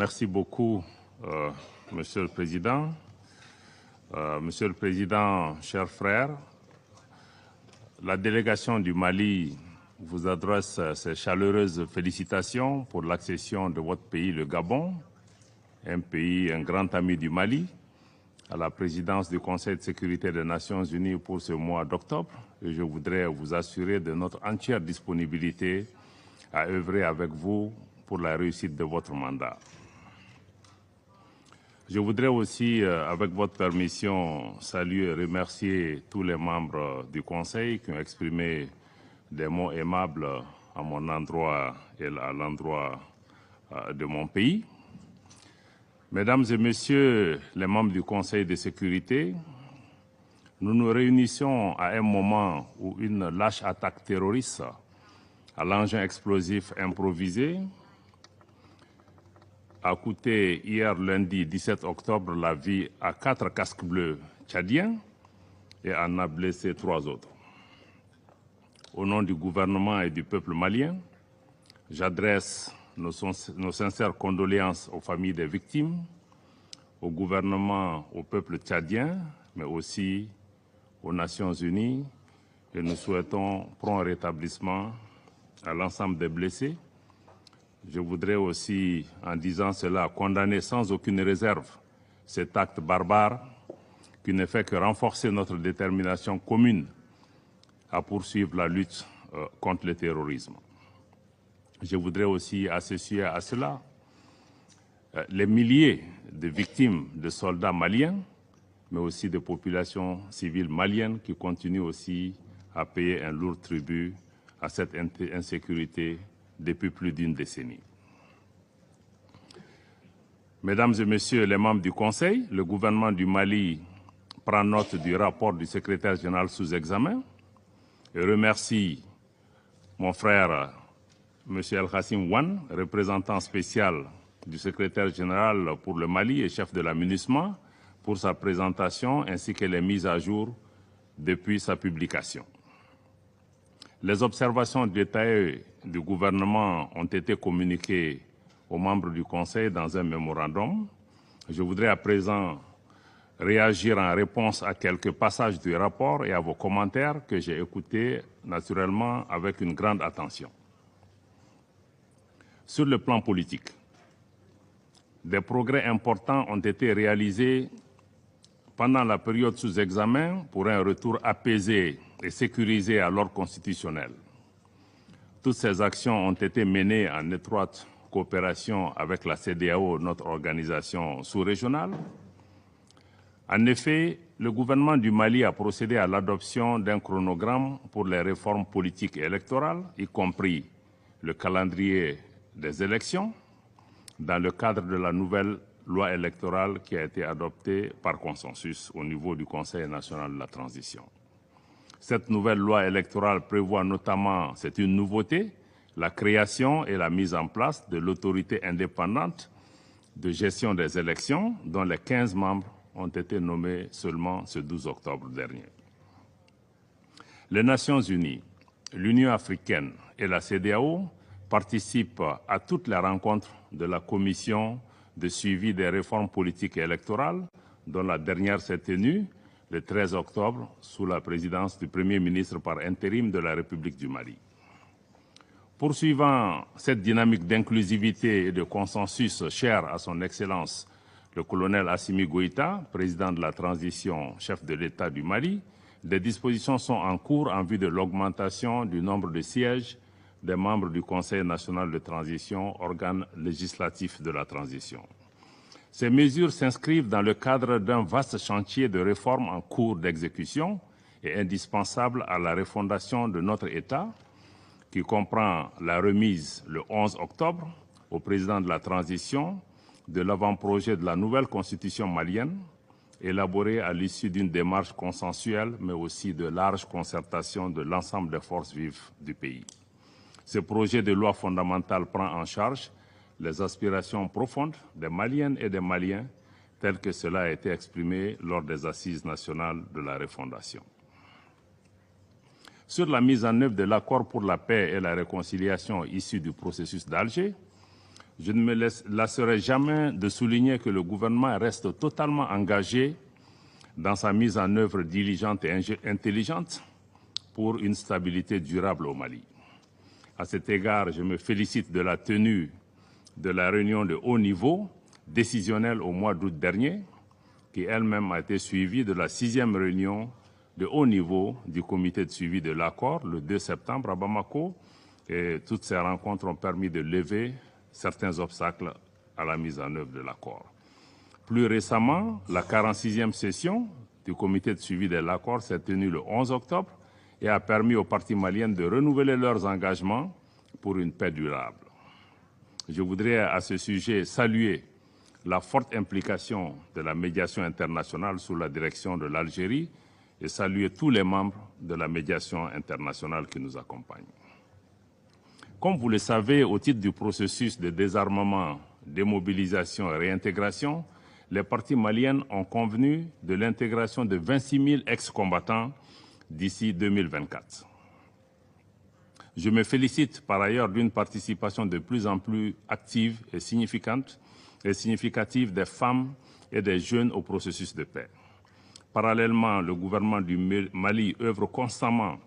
Merci beaucoup, Monsieur le Président. Monsieur le Président, chers frères, la délégation du Mali vous adresse ses chaleureuses félicitations pour l'accession de votre pays, le Gabon, un grand ami du Mali, à la présidence du Conseil de sécurité des Nations Unies pour ce mois d'octobre. Et je voudrais vous assurer de notre entière disponibilité à œuvrer avec vous pour la réussite de votre mandat. Je voudrais aussi, avec votre permission, saluer et remercier tous les membres du Conseil qui ont exprimé des mots aimables à mon endroit et à l'endroit de mon pays. Mesdames et Messieurs les membres du Conseil de sécurité, nous nous réunissons à un moment où une lâche attaque terroriste à l'engin explosif improvisé a coûté hier lundi 17 octobre la vie à 4 casques bleus tchadiens et en a blessé 3 autres. Au nom du gouvernement et du peuple malien, j'adresse nos sincères condoléances aux familles des victimes, au gouvernement, au peuple tchadien, mais aussi aux Nations Unies, et nous souhaitons prompt rétablissement à l'ensemble des blessés. Je voudrais aussi, en disant cela, condamner sans aucune réserve cet acte barbare qui ne fait que renforcer notre détermination commune à poursuivre la lutte contre le terrorisme. Je voudrais aussi associer à cela les milliers de victimes de soldats maliens, mais aussi de populations civiles maliennes qui continuent aussi à payer un lourd tribut à cette insécurité depuis plus d'une décennie. Mesdames et Messieurs les membres du Conseil, le gouvernement du Mali prend note du rapport du secrétaire général sous examen et remercie mon frère M. El-Khassim Wan, représentant spécial du secrétaire général pour le Mali et chef de la MINUSMA, pour sa présentation ainsi que les mises à jour depuis sa publication. Les observations détaillées du gouvernement ont été communiquées aux membres du Conseil dans un mémorandum. Je voudrais à présent réagir en réponse à quelques passages du rapport et à vos commentaires que j'ai écoutés naturellement avec une grande attention. Sur le plan politique, des progrès importants ont été réalisés pendant la période sous examen pour un retour apaisé et sécurisé à l'ordre constitutionnel. Toutes ces actions ont été menées en étroite coopération avec la CEDEAO, notre organisation sous-régionale. En effet, le gouvernement du Mali a procédé à l'adoption d'un chronogramme pour les réformes politiques et électorales, y compris le calendrier des élections, dans le cadre de la nouvelle loi électorale qui a été adoptée par consensus au niveau du Conseil national de la transition. Cette nouvelle loi électorale prévoit notamment, c'est une nouveauté, la création et la mise en place de l'autorité indépendante de gestion des élections, dont les 15 membres ont été nommés seulement ce 12 octobre dernier. Les Nations Unies, l'Union africaine et la CEDEAO participent à toutes les rencontres de la Commission de suivi des réformes politiques et électorales, dont la dernière s'est tenue le 13 octobre sous la présidence du Premier ministre par intérim de la République du Mali. Poursuivant cette dynamique d'inclusivité et de consensus chère à son Excellence le colonel Assimi Goïta, président de la transition, chef de l'État du Mali, des dispositions sont en cours en vue de l'augmentation du nombre de sièges des membres du Conseil national de transition, organe législatif de la transition. Ces mesures s'inscrivent dans le cadre d'un vaste chantier de réforme en cours d'exécution et indispensable à la refondation de notre État, qui comprend la remise le 11 octobre au président de la transition de l'avant-projet de la nouvelle constitution malienne, élaborée à l'issue d'une démarche consensuelle, mais aussi de large concertation de l'ensemble des forces vives du pays. Ce projet de loi fondamentale prend en charge les aspirations profondes des Maliennes et des Maliens, telles que cela a été exprimé lors des assises nationales de la refondation. Sur la mise en œuvre de l'accord pour la paix et la réconciliation issu du processus d'Alger, je ne me lasserai jamais de souligner que le gouvernement reste totalement engagé dans sa mise en œuvre diligente et intelligente pour une stabilité durable au Mali. À cet égard, je me félicite de la tenue de la réunion de haut niveau décisionnelle au mois d'août dernier, qui elle-même a été suivie de la 6e réunion de haut niveau du comité de suivi de l'accord le 2 septembre à Bamako. Et toutes ces rencontres ont permis de lever certains obstacles à la mise en œuvre de l'accord. Plus récemment, la 46e session du comité de suivi de l'accord s'est tenue le 11 octobre et a permis aux parties maliennes de renouveler leurs engagements pour une paix durable. Je voudrais à ce sujet saluer la forte implication de la médiation internationale sous la direction de l'Algérie et saluer tous les membres de la médiation internationale qui nous accompagnent. Comme vous le savez, au titre du processus de désarmement, démobilisation et réintégration, les parties maliennes ont convenu de l'intégration de 26 000 ex-combattants d'ici 2024. Je me félicite par ailleurs d'une participation de plus en plus active et significative des femmes et des jeunes au processus de paix. Parallèlement, le gouvernement du Mali œuvre constamment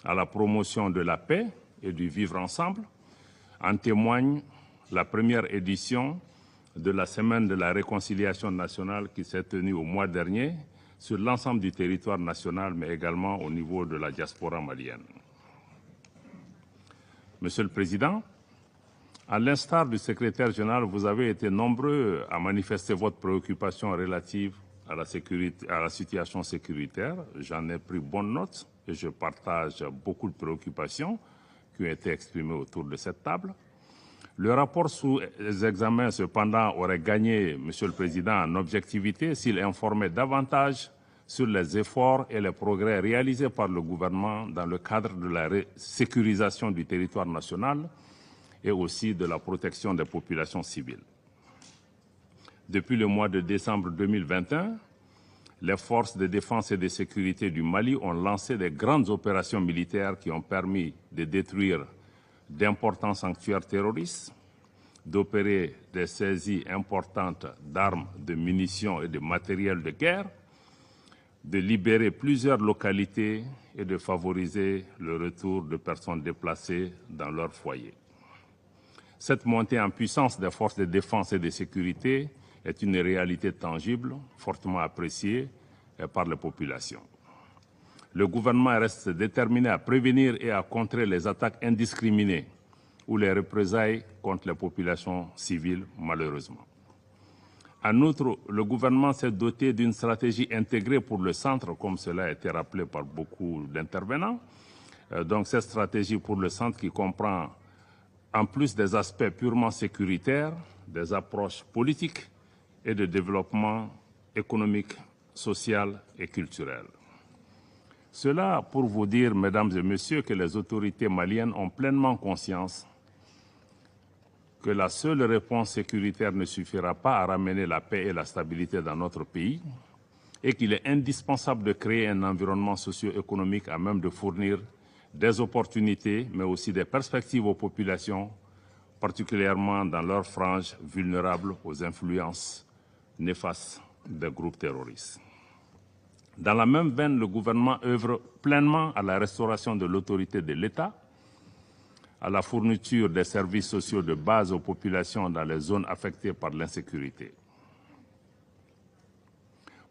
à la promotion de la paix et du vivre ensemble. En témoigne la première édition de la Semaine de la réconciliation nationale qui s'est tenue au mois dernier sur l'ensemble du territoire national, mais également au niveau de la diaspora malienne. Monsieur le Président, à l'instar du secrétaire général, vous avez été nombreux à manifester votre préoccupation relative à la situation sécuritaire. J'en ai pris bonne note et je partage beaucoup de préoccupations qui ont été exprimées autour de cette table. Le rapport sous examen, cependant, aurait gagné, Monsieur le Président, en objectivité s'il informait davantage sur les efforts et les progrès réalisés par le gouvernement dans le cadre de la sécurisation du territoire national et aussi de la protection des populations civiles. Depuis le mois de décembre 2021, les forces de défense et de sécurité du Mali ont lancé des grandes opérations militaires qui ont permis de détruire d'importants sanctuaires terroristes, d'opérer des saisies importantes d'armes, de munitions et de matériel de guerre, de libérer plusieurs localités et de favoriser le retour de personnes déplacées dans leur foyer. Cette montée en puissance des forces de défense et de sécurité est une réalité tangible, fortement appréciée par les populations. Le gouvernement reste déterminé à prévenir et à contrer les attaques indiscriminées ou les représailles contre les populations civiles, malheureusement. En outre, le gouvernement s'est doté d'une stratégie intégrée pour le centre, comme cela a été rappelé par beaucoup d'intervenants. Donc cette stratégie pour le centre qui comprend, en plus des aspects purement sécuritaires, des approches politiques et de développement économique, social et culturel. Cela pour vous dire, mesdames et messieurs, que les autorités maliennes ont pleinement conscience que la seule réponse sécuritaire ne suffira pas à ramener la paix et la stabilité dans notre pays et qu'il est indispensable de créer un environnement socio-économique à même de fournir des opportunités, mais aussi des perspectives aux populations, particulièrement dans leurs franges vulnérables aux influences néfastes des groupes terroristes. Dans la même veine, le gouvernement œuvre pleinement à la restauration de l'autorité de l'État, à la fourniture des services sociaux de base aux populations dans les zones affectées par l'insécurité.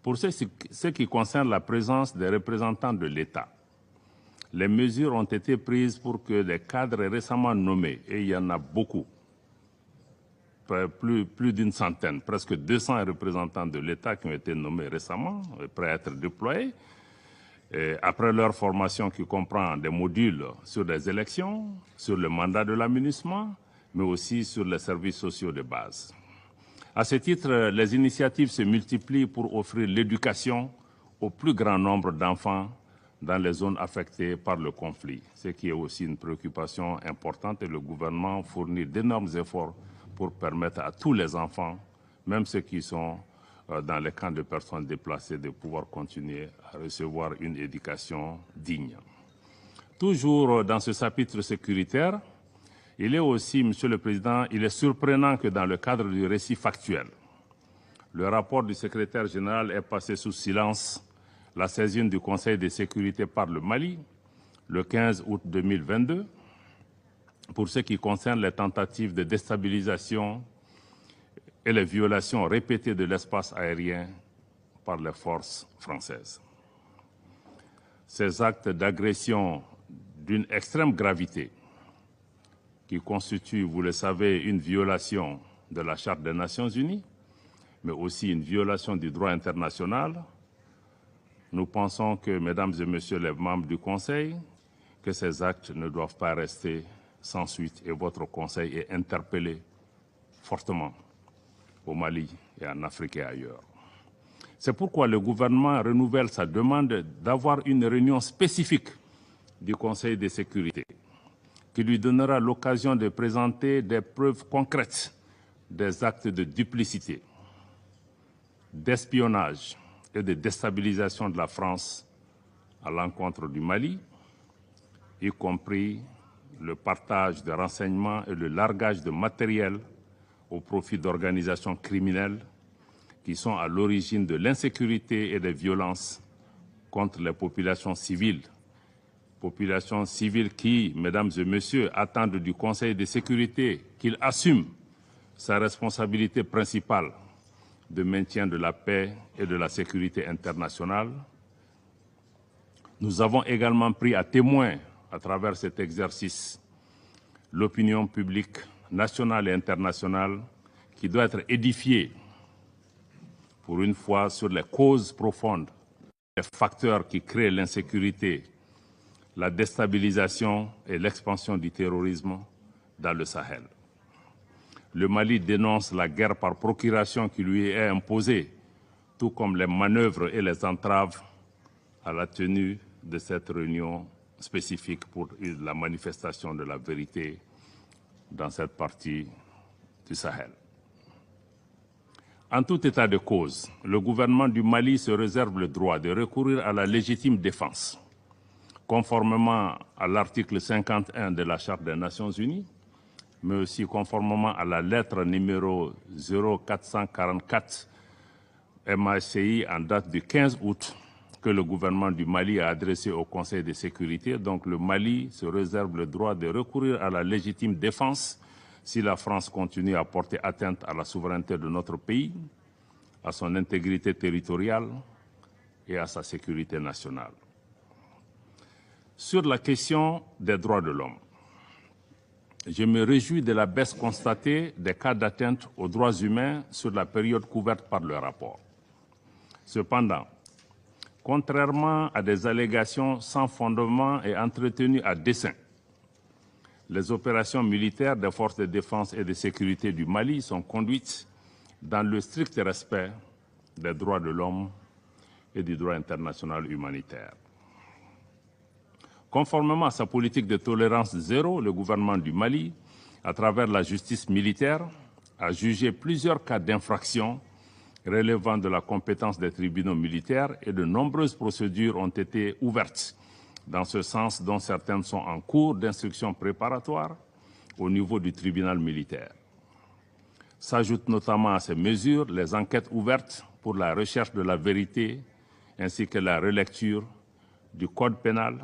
Pour ce qui concerne la présence des représentants de l'État, les mesures ont été prises pour que les cadres récemment nommés, et il y en a beaucoup, plus d'une centaine, presque 200 représentants de l'État qui ont été nommés récemment, prêts à être déployés, et après leur formation qui comprend des modules sur les élections, sur le mandat de l'aménagement, mais aussi sur les services sociaux de base. À ce titre, les initiatives se multiplient pour offrir l'éducation au plus grand nombre d'enfants dans les zones affectées par le conflit, ce qui est aussi une préoccupation importante et le gouvernement fournit d'énormes efforts pour permettre à tous les enfants, même ceux qui sont dans les camps de personnes déplacées, de pouvoir continuer à recevoir une éducation digne. Toujours dans ce chapitre sécuritaire, Il est aussi, Monsieur le Président, il est surprenant que dans le cadre du récit factuel, le rapport du secrétaire général ait passé sous silence la saisine du Conseil de sécurité par le Mali le 15 août 2022 pour ce qui concerne les tentatives de déstabilisation et les violations répétées de l'espace aérien par les forces françaises. Ces actes d'agression d'une extrême gravité qui constituent, vous le savez, une violation de la Charte des Nations Unies, mais aussi une violation du droit international. Nous pensons que, mesdames et messieurs les membres du Conseil, que ces actes ne doivent pas rester sans suite et votre Conseil est interpellé fortement au Mali et en Afrique et ailleurs. C'est pourquoi le gouvernement renouvelle sa demande d'avoir une réunion spécifique du Conseil de sécurité qui lui donnera l'occasion de présenter des preuves concrètes des actes de duplicité, d'espionnage et de déstabilisation de la France à l'encontre du Mali, y compris le partage de renseignements et le largage de matériel au profit d'organisations criminelles qui sont à l'origine de l'insécurité et des violences contre les populations civiles qui, mesdames et messieurs, attendent du Conseil de sécurité qu'il assume sa responsabilité principale de maintien de la paix et de la sécurité internationale. Nous avons également pris à témoin, à travers cet exercice, l'opinion publique nationale et internationale qui doit être édifiée, pour une fois, sur les causes profondes, les facteurs qui créent l'insécurité, la déstabilisation et l'expansion du terrorisme dans le Sahel. Le Mali dénonce la guerre par procuration qui lui est imposée, tout comme les manœuvres et les entraves à la tenue de cette réunion spécifique pour la manifestation de la vérité dans cette partie du Sahel. En tout état de cause, le gouvernement du Mali se réserve le droit de recourir à la légitime défense, conformément à l'article 51 de la Charte des Nations Unies, mais aussi conformément à la lettre numéro 0444 MACI en date du 15 août que le gouvernement du Mali a adressé au Conseil de sécurité. Donc le Mali se réserve le droit de recourir à la légitime défense si la France continue à porter atteinte à la souveraineté de notre pays, à son intégrité territoriale et à sa sécurité nationale. Sur la question des droits de l'homme, je me réjouis de la baisse constatée des cas d'atteinte aux droits humains sur la période couverte par le rapport. Cependant, contrairement à des allégations sans fondement et entretenues à dessein, les opérations militaires des forces de défense et de sécurité du Mali sont conduites dans le strict respect des droits de l'homme et du droit international humanitaire. Conformément à sa politique de tolérance zéro, le gouvernement du Mali, à travers la justice militaire, a jugé plusieurs cas d'infraction relevant de la compétence des tribunaux militaires et de nombreuses procédures ont été ouvertes dans ce sens, dont certaines sont en cours d'instruction préparatoire au niveau du tribunal militaire. S'ajoutent notamment à ces mesures les enquêtes ouvertes pour la recherche de la vérité ainsi que la relecture du code pénal,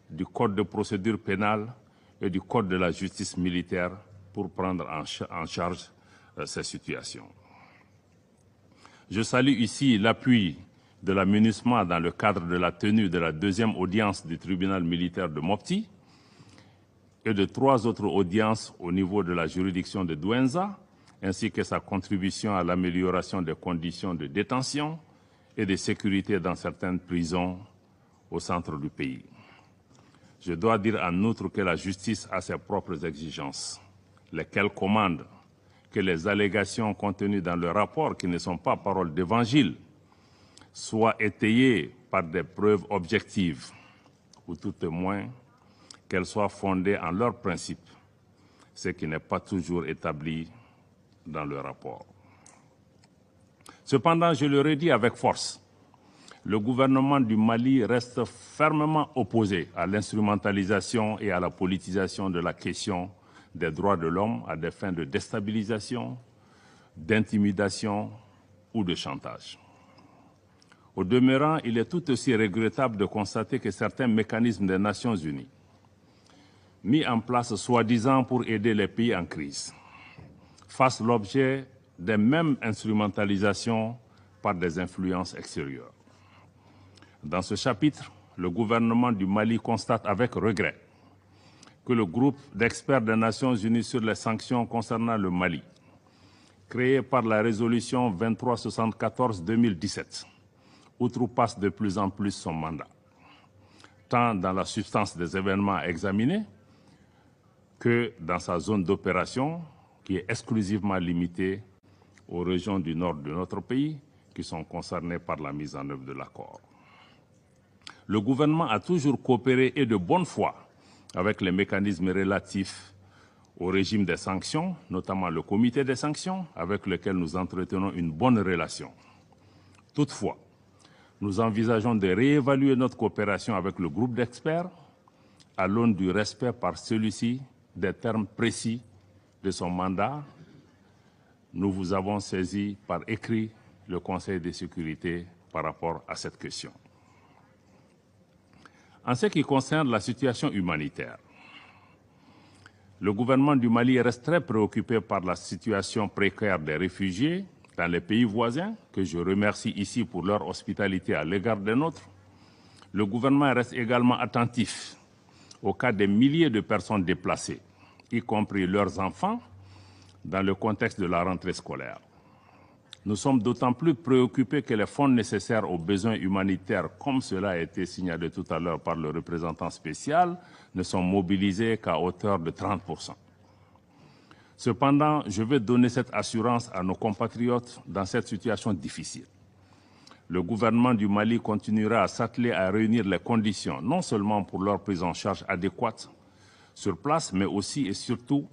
du code de procédure pénale et du code de la justice militaire pour prendre en charge ces situations. Je salue ici l'appui de la MINUSMA dans le cadre de la tenue de la deuxième audience du tribunal militaire de Mopti et de 3 autres audiences au niveau de la juridiction de Douenza, ainsi que sa contribution à l'amélioration des conditions de détention et de sécurité dans certaines prisons au centre du pays. Je dois dire en outre que la justice a ses propres exigences, lesquelles commandent que les allégations contenues dans le rapport, qui ne sont pas paroles d'évangile, soient étayées par des preuves objectives, ou tout au moins qu'elles soient fondées en leurs principes, ce qui n'est pas toujours établi dans le rapport. Cependant, je le redis avec force, le gouvernement du Mali reste fermement opposé à l'instrumentalisation et à la politisation de la question des droits de l'homme à des fins de déstabilisation, d'intimidation ou de chantage. Au demeurant, il est tout aussi regrettable de constater que certains mécanismes des Nations Unies, mis en place soi-disant pour aider les pays en crise, fassent l'objet des mêmes instrumentalisations par des influences extérieures. Dans ce chapitre, le gouvernement du Mali constate avec regret que le groupe d'experts des Nations Unies sur les sanctions concernant le Mali, créé par la résolution 2374-2017, outrepasse de plus en plus son mandat, tant dans la substance des événements à examiner que dans sa zone d'opération, qui est exclusivement limitée aux régions du nord de notre pays qui sont concernées par la mise en œuvre de l'accord. Le gouvernement a toujours coopéré et de bonne foi avec les mécanismes relatifs au régime des sanctions, notamment le comité des sanctions, avec lequel nous entretenons une bonne relation. Toutefois, nous envisageons de réévaluer notre coopération avec le groupe d'experts à l'aune du respect par celui-ci des termes précis de son mandat. Nous vous avons saisi par écrit le Conseil de sécurité par rapport à cette question. En ce qui concerne la situation humanitaire, le gouvernement du Mali reste très préoccupé par la situation précaire des réfugiés dans les pays voisins, que je remercie ici pour leur hospitalité à l'égard des nôtres. Le gouvernement reste également attentif au cas des milliers de personnes déplacées, y compris leurs enfants, dans le contexte de la rentrée scolaire. Nous sommes d'autant plus préoccupés que les fonds nécessaires aux besoins humanitaires, comme cela a été signalé tout à l'heure par le représentant spécial, ne sont mobilisés qu'à hauteur de 30%. Cependant, je veux donner cette assurance à nos compatriotes dans cette situation difficile. Le gouvernement du Mali continuera à s'atteler à réunir les conditions, non seulement pour leur prise en charge adéquate sur place, mais aussi et surtout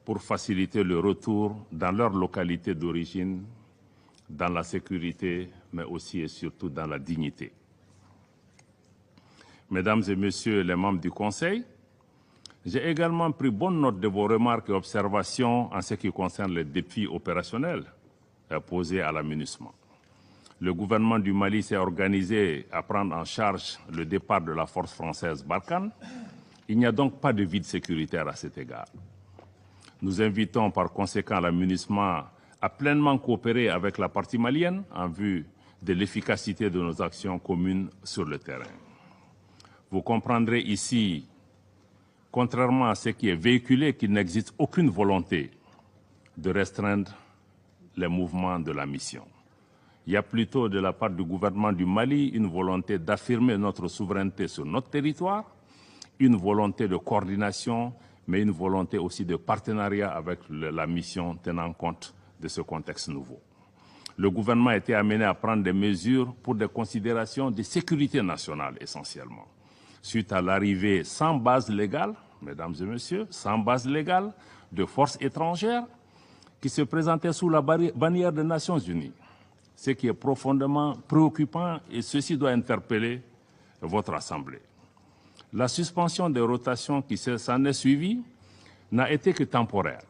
pour faciliter le retour dans leur localité d'origine, dans la sécurité, mais aussi et surtout dans la dignité. Mesdames et Messieurs les membres du Conseil, j'ai également pris bonne note de vos remarques et observations en ce qui concerne les défis opérationnels posés à la MINUSMA. Le gouvernement du Mali s'est organisé à prendre en charge le départ de la force française Barkhane. Il n'y a donc pas de vide sécuritaire à cet égard. Nous invitons par conséquent la MINUSMA à pleinement coopérer avec la partie malienne en vue de l'efficacité de nos actions communes sur le terrain. Vous comprendrez ici, contrairement à ce qui est véhiculé, qu'il n'existe aucune volonté de restreindre les mouvements de la mission. Il y a plutôt de la part du gouvernement du Mali une volonté d'affirmer notre souveraineté sur notre territoire, une volonté de coordination, mais une volonté aussi de partenariat avec la mission tenant compte de ce contexte nouveau. Le gouvernement a été amené à prendre des mesures pour des considérations de sécurité nationale essentiellement, suite à l'arrivée sans base légale, mesdames et messieurs, sans base légale de forces étrangères qui se présentaient sous la bannière des Nations Unies, ce qui est profondément préoccupant et ceci doit interpeller votre Assemblée. La suspension des rotations qui s'en est suivie n'a été que temporaire.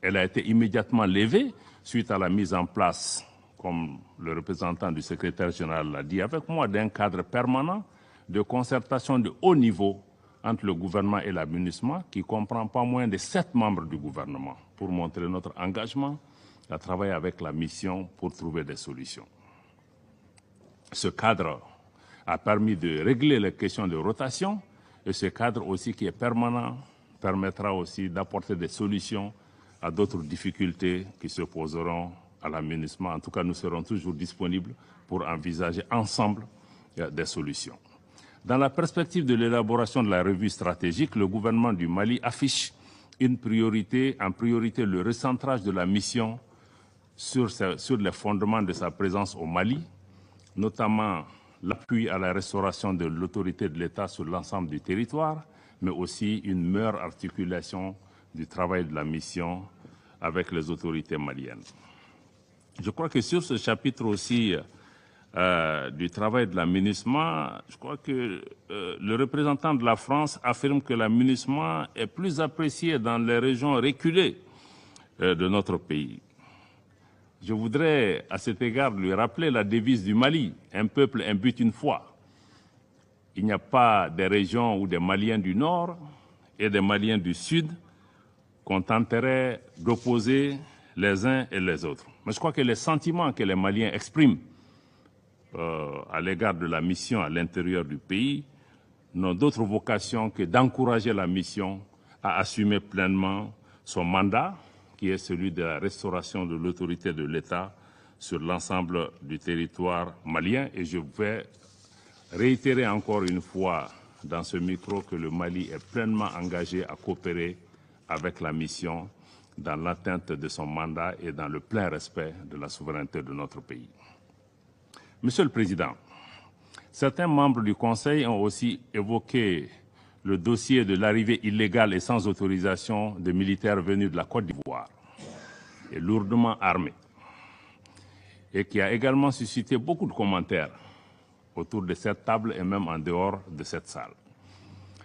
Elle a été immédiatement levée suite à la mise en place, comme le représentant du secrétaire général l'a dit avec moi, d'un cadre permanent de concertation de haut niveau entre le gouvernement et la MINUSMA, qui comprend pas moins de 7 membres du gouvernement, pour montrer notre engagement à travailler avec la mission pour trouver des solutions. Ce cadre a permis de régler les questions de rotation et ce cadre aussi qui est permanent permettra aussi d'apporter des solutions à d'autres difficultés qui se poseront à la MINUSMA. En tout cas, nous serons toujours disponibles pour envisager ensemble des solutions. Dans la perspective de l'élaboration de la revue stratégique, le gouvernement du Mali affiche en priorité le recentrage de la mission sur les fondements de sa présence au Mali, notamment l'appui à la restauration de l'autorité de l'État sur l'ensemble du territoire, mais aussi une meilleure articulation du travail de la mission avec les autorités maliennes. Je crois que sur ce chapitre aussi, du travail de la MINUSMA, je crois que le représentant de la France affirme que la MINUSMA est plus appréciée dans les régions reculées de notre pays. Je voudrais à cet égard lui rappeler la devise du Mali, un peuple, un but, une foi. Il n'y a pas des régions où des Maliens du Nord et des Maliens du Sud qu'on tenterait d'opposer les uns et les autres. Mais je crois que les sentiments que les Maliens expriment à l'égard de la mission à l'intérieur du pays n'ont d'autre vocation que d'encourager la mission à assumer pleinement son mandat, qui est celui de la restauration de l'autorité de l'État sur l'ensemble du territoire malien. Et je vais réitérer encore une fois dans ce micro que le Mali est pleinement engagé à coopérer avec la mission dans l'atteinte de son mandat et dans le plein respect de la souveraineté de notre pays. Monsieur le Président, certains membres du Conseil ont aussi évoqué le dossier de l'arrivée illégale et sans autorisation de militaires venus de la Côte d'Ivoire et lourdement armés, et qui a également suscité beaucoup de commentaires autour de cette table et même en dehors de cette salle.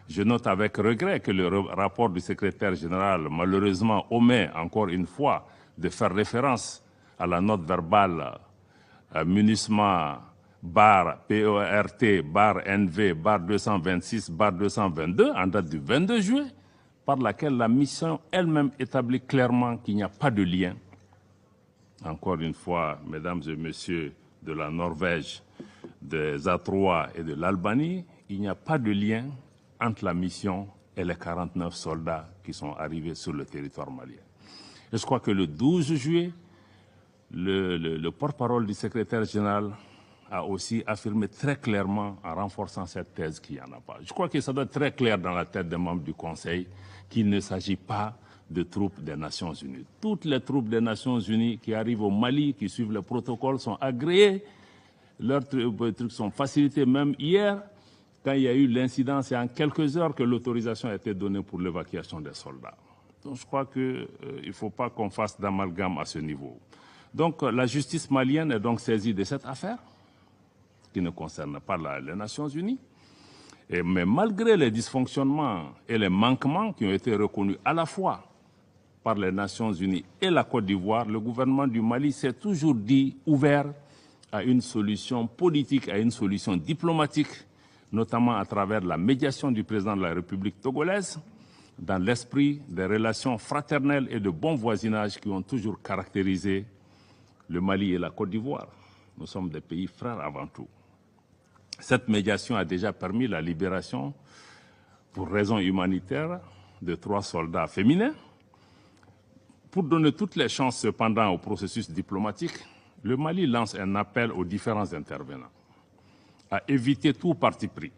Je note avec regret que le rapport du secrétaire général, malheureusement, omet encore une fois de faire référence à la note verbale MINUSMA /PORT/NV/226/222 en date du 22 juillet, par laquelle la mission elle-même établit clairement qu'il n'y a pas de lien. Encore une fois, mesdames et messieurs de la Norvège, des A3 et de l'Albanie, il n'y a pas de lien entre la mission et les 49 soldats qui sont arrivés sur le territoire malien. Et je crois que le 12 juillet, le porte-parole du secrétaire général a aussi affirmé très clairement, en renforçant cette thèse, qu'il n'y en a pas. Je crois que ça doit être très clair dans la tête des membres du Conseil qu'il ne s'agit pas de troupes des Nations Unies. Toutes les troupes des Nations Unies qui arrivent au Mali, qui suivent le protocole, sont agréées. Leurs trucs sont facilités. Même hier, quand il y a eu l'incident, c'est en quelques heures que l'autorisation a été donnée pour l'évacuation des soldats. Donc je crois qu'il ne faut pas qu'on fasse d'amalgame à ce niveau. Donc la justice malienne est donc saisie de cette affaire, qui ne concerne pas les Nations Unies. Mais malgré les dysfonctionnements et les manquements qui ont été reconnus à la fois par les Nations Unies et la Côte d'Ivoire, le gouvernement du Mali s'est toujours dit ouvert à une solution politique, à une solution diplomatique, notamment à travers la médiation du président de la République togolaise, dans l'esprit des relations fraternelles et de bon voisinage qui ont toujours caractérisé le Mali et la Côte d'Ivoire. Nous sommes des pays frères avant tout. Cette médiation a déjà permis la libération, pour raisons humanitaires, de 3 soldats féminins. Pour donner toutes les chances cependant au processus diplomatique, le Mali lance un appel aux différents intervenants à éviter tout parti pris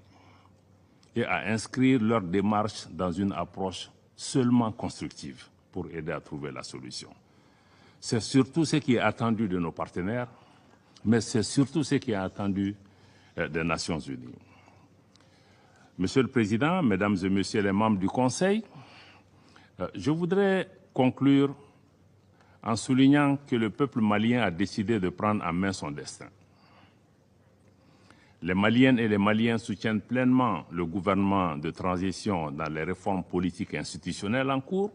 et à inscrire leur démarche dans une approche seulement constructive pour aider à trouver la solution. C'est surtout ce qui est attendu de nos partenaires, mais c'est surtout ce qui est attendu des Nations Unies. Monsieur le Président, Mesdames et Messieurs les membres du Conseil, je voudrais conclure en soulignant que le peuple malien a décidé de prendre en main son destin. Les Maliennes et les Maliens soutiennent pleinement le gouvernement de transition dans les réformes politiques et institutionnelles en cours,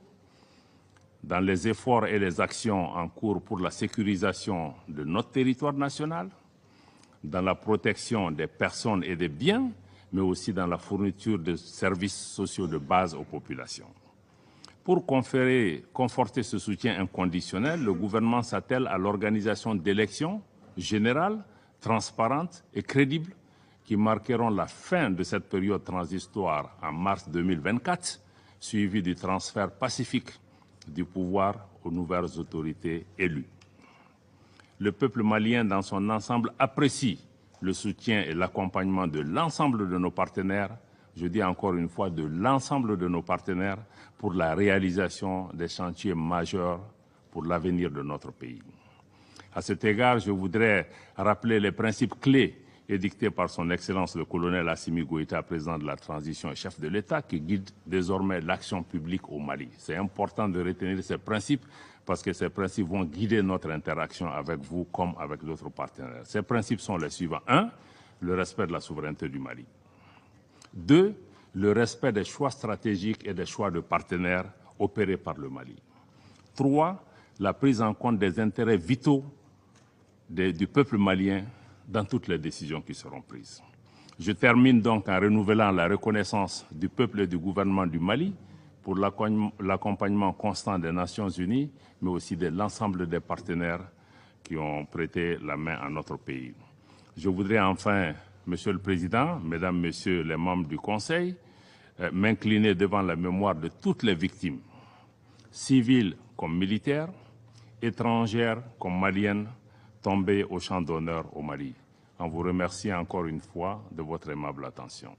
dans les efforts et les actions en cours pour la sécurisation de notre territoire national, dans la protection des personnes et des biens, mais aussi dans la fourniture de services sociaux de base aux populations. Pour conforter ce soutien inconditionnel, le gouvernement s'attelle à l'organisation d'élections générales, transparentes et crédibles qui marqueront la fin de cette période transitoire en mars 2024, suivie du transfert pacifique du pouvoir aux nouvelles autorités élues. Le peuple malien dans son ensemble apprécie le soutien et l'accompagnement de l'ensemble de nos partenaires, je dis encore une fois de l'ensemble de nos partenaires, pour la réalisation des chantiers majeurs pour l'avenir de notre pays. À cet égard, je voudrais rappeler les principes clés édicté par son Excellence le colonel Assimi Goïta, président de la transition et chef de l'État, qui guide désormais l'action publique au Mali. C'est important de retenir ces principes parce que ces principes vont guider notre interaction avec vous comme avec d'autres partenaires. Ces principes sont les suivants. 1. Le respect de la souveraineté du Mali. 2. Le respect des choix stratégiques et des choix de partenaires opérés par le Mali. 3. La prise en compte des intérêts vitaux du peuple malien dans toutes les décisions qui seront prises. Je termine donc en renouvelant la reconnaissance du peuple et du gouvernement du Mali pour l'accompagnement constant des Nations Unies, mais aussi de l'ensemble des partenaires qui ont prêté la main à notre pays. Je voudrais enfin, Monsieur le Président, Mesdames, Messieurs les membres du Conseil, m'incliner devant la mémoire de toutes les victimes, civiles comme militaires, étrangères comme maliennes, tombées au champ d'honneur au Mali. En vous remerciant encore une fois de votre aimable attention.